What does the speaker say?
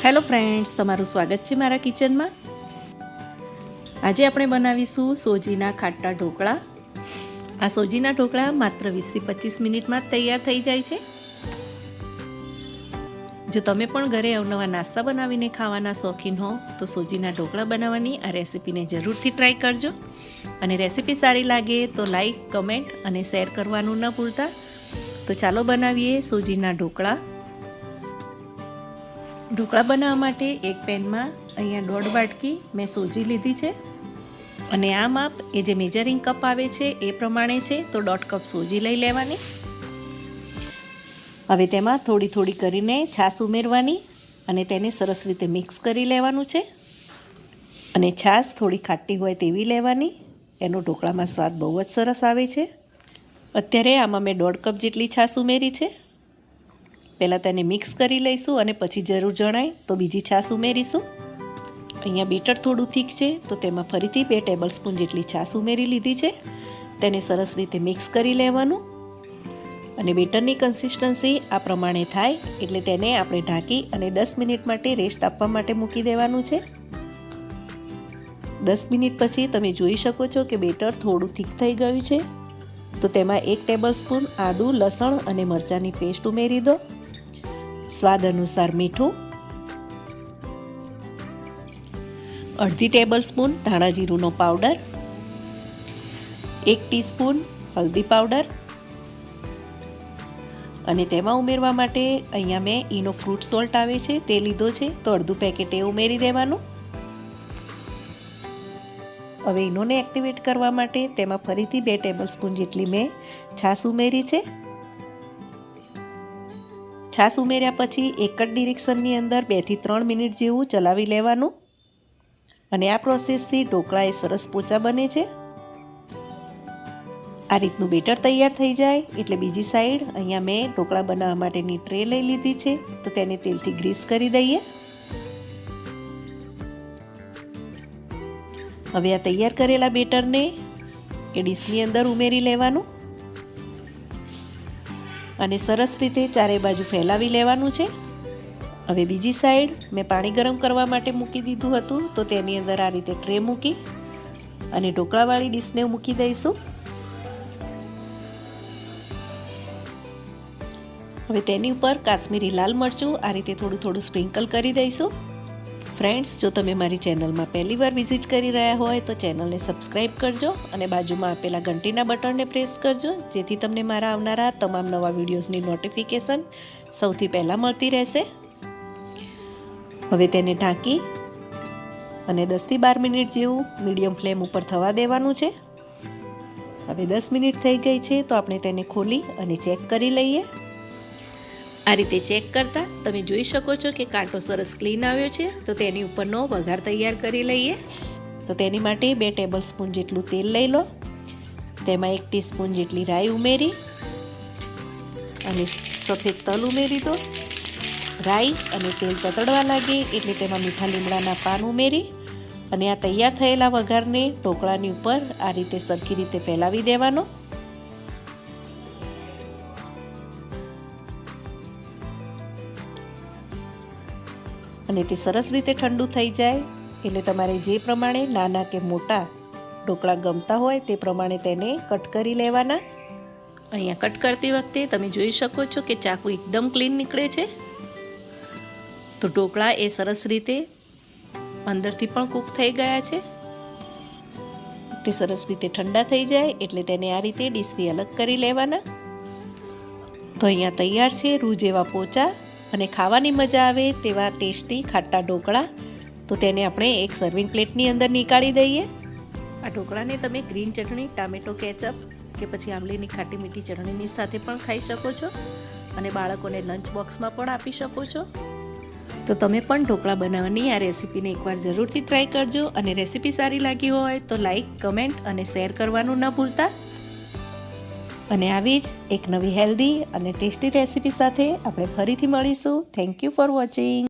Hello friends, તમારું સ્વાગત છે મારા કિચનમાં। આજે આપણે બનાવીશું સોજીના ખાટા ઢોકળા। આ સોજીના ઢોકળા માત્ર 20 થી 25 મિનિટમાં જ તૈયાર થઈ જાય છે। જો તમે પણ ઘરે અવનવા નાસ્તા બનાવીને ખાવાના શોખીન હો તો સોજીના ઢોકળા બનાવવાની આ રેસીપીને જરૂરથી ટ્રાય કરજો। અને રેસીપી સારી લાગે તો લાઈક, કમેન્ટ અને શેર કરવાનું ન ભૂલતા। તો ચાલો બનાવીએ સોજીના ઢોકળા। ઢોકળા બનાવવા માટે એક પેનમાં અહીંયા 1.5 વાટકી મેં સોજી લીધી છે અને આ માપ એ જે મેજરિંગ કપ આવે છે એ પ્રમાણે છે, તો 1.5 કપ સોજી લઈ લેવાની। હવે તેમાં થોડી થોડી કરીને છાશ ઉમેરવાની અને તેને સરસ રીતે મિક્સ કરી લેવાનું છે। અને છાશ થોડી ખાટી હોય તેવી લેવાની, એનો ઢોકળામાં સ્વાદ બહુ જ સરસ આવે છે। અત્યારે આમાં મેં 1.5 કપ જેટલી છાશ ઉમેરી છે। પહેલાં તેને મિક્સ કરી લઈશું અને પછી જરૂર જણાય તો બીજી છાશ ઉમેરીશું। અહીંયા બેટર થોડું થીક છે તો તેમાં ફરીથી 2 ટેબલસ્પૂન જેટલી છાશ ઉમેરી લીધી છે। તેને સરસ રીતે મિક્સ કરી લેવાનું અને બેટરની કન્સિસ્ટન્સી આ પ્રમાણે થાય એટલે તેને આપણે ઢાંકી અને 10 મિનિટ માટે રેસ્ટ આપવા માટે મૂકી દેવાનું છે। 10 મિનિટ પછી તમે જોઈ શકો છો કે બેટર થોડું થીક થઈ ગયું છે, તો તેમાં 1 ટેબલસ્પૂન આદુ, લસણ અને મરચાંની પેસ્ટ ઉમેરી દો। સ્વાદ અનુસાર મીઠું, 1/2 ટેબલસ્પૂન ધાણા જીરુંનો પાવડર, 1 ટીસ્પૂન હલ્દી પાવડર અને તેમાં ઉમેરવા માટે અહીંયા મેં ઈનો ફ્રૂટ સોલ્ટ આવે છે તે લીધો છે, તો અડધું પેકેટ એ ઉમેરી દેવાનું। હવે ઈનોને એક્ટિવેટ કરવા માટે તેમાં ફરીથી 2 ટેબલસ્પૂન જેટલી મેં છાશ ઉમેરી છે। છાશ ઉમેર્યા પછી એક જ ડિરેક્શનની અંદર 2 થી 3 મિનિટ જેવું ચલાવી લેવાનું અને આ પ્રોસેસથી ઢોકળા એ સરસ પોચા બને છે। આ રીતનું બેટર તૈયાર થઈ જાય એટલે બીજી સાઈડ અહીંયા મેં ઢોકળા બનાવવા માટેની ટ્રે લઈ લીધી છે, તો તેને તેલથી ગ્રીસ કરી દઈએ। હવે આ તૈયાર કરેલા બેટરને એ ડીશની અંદર ઉમેરી લેવાનું અને સરસ રીતે ચારે બાજુ ફેલાવી લેવાનું છે। હવે બીજી સાઈડ મેં પાણી ગરમ કરવા માટે મૂકી દીધું હતું, તો તેની અંદર આ રીતે ટ્રે મૂકી અને ઢોકળાવાળી ડીશને મૂકી દઈશું। હવે તેની ઉપર કાશ્મીરી લાલ મરચું આ રીતે થોડું થોડું સ્પ્રિંકલ કરી દઈશું। ફ્રેન્ડ્સ, જો તમે મારી ચેનલમાં પહેલી વાર વિઝિટ કરી રહ્યા હોય તો ચેનલને સબસ્ક્રાઈબ કરજો અને બાજુમાં આપેલા ઘંટીના બટનને પ્રેસ કરજો, જેથી તમને મારા આવનારા તમામ નવા વિડીયોઝની નોટિફિકેશન સૌથી પહેલાં મળતી રહેશે। હવે તેને ઢાંકી અને 10 થી 12 મિનિટ જેવું મીડિયમ ફ્લેમ ઉપર થવા દેવાનું છે। હવે 10 મિનિટ થઈ ગઈ છે તો આપણે તેને ખોલી અને ચેક કરી લઈએ। આ રીતે ચેક કરતા તમે જોઈ શકો છો કે કાંટો સરસ ક્લીન આવ્યો છે, તો તેની ઉપરનો વઘાર તૈયાર કરી લઈએ। તો તેની માટે 2 ટેબલસ્પૂન જેટલું તેલ લઈ લો, તેમાં 1 ટીસ્પૂન જેટલી રાઈ ઉમેરી અને સફેદ તલ ઉમેરી દો। રાઈ અને તેલ તતડવા લાગે એટલે તેમાં મીઠા લીમડાના પાન ઉમેરી અને આ તૈયાર થયેલા વઘારને ઢોકળાની ઉપર આ રીતે સરખી રીતે ફેલાવી દેવાનો। અને તે સરસ રીતે ઠંડુ થઈ જાય એટલે તમારે જે પ્રમાણે નાના કે મોટા ઢોકળા ગમતા હોય તે પ્રમાણે તેને કટ કરી લેવાના। અહીંયા કટ કરતી વખતે તમે જોઈ શકો છો કે ચાકુ એકદમ ક્લીન નીકળે છે, તો ઢોકળા એ સરસ રીતે અંદરથી પણ કૂક થઈ ગયા છે। તે સરસ રીતે ઠંડા થઈ જાય એટલે તેને આ રીતે ડીશથી અલગ કરી લેવાના। તો અહીંયા તૈયાર છે રૂ જેવા પોચા અને ખાવાની મજા આવે તેવા ટેસ્ટી ખાટા ઢોકળા। તો તેને આપણે એક સર્વિંગ પ્લેટની અંદર નીકાળી દઈએ। આ ઢોકળાને તમે ગ્રીન ચટણી, ટામેટો કેચઅપ કે પછી આંબલીની ખાટી મીઠી ચટણીની સાથે પણ ખાઈ શકો છો અને બાળકોને લંચ બોક્સમાં પણ આપી શકો છો। તો તમે પણ ઢોકળા બનાવવાની આ રેસીપીને એકવાર જરૂરથી ટ્રાય કરજો અને રેસીપી સારી લાગી હોય તો લાઈક, કમેન્ટ અને શેર કરવાનું ન ભૂલતા। અને આવી જ એક નવી હેલ્ધી અને ટેસ્ટી રેસીપી સાથે આપણે ફરીથી મળીશું। Thank you for watching.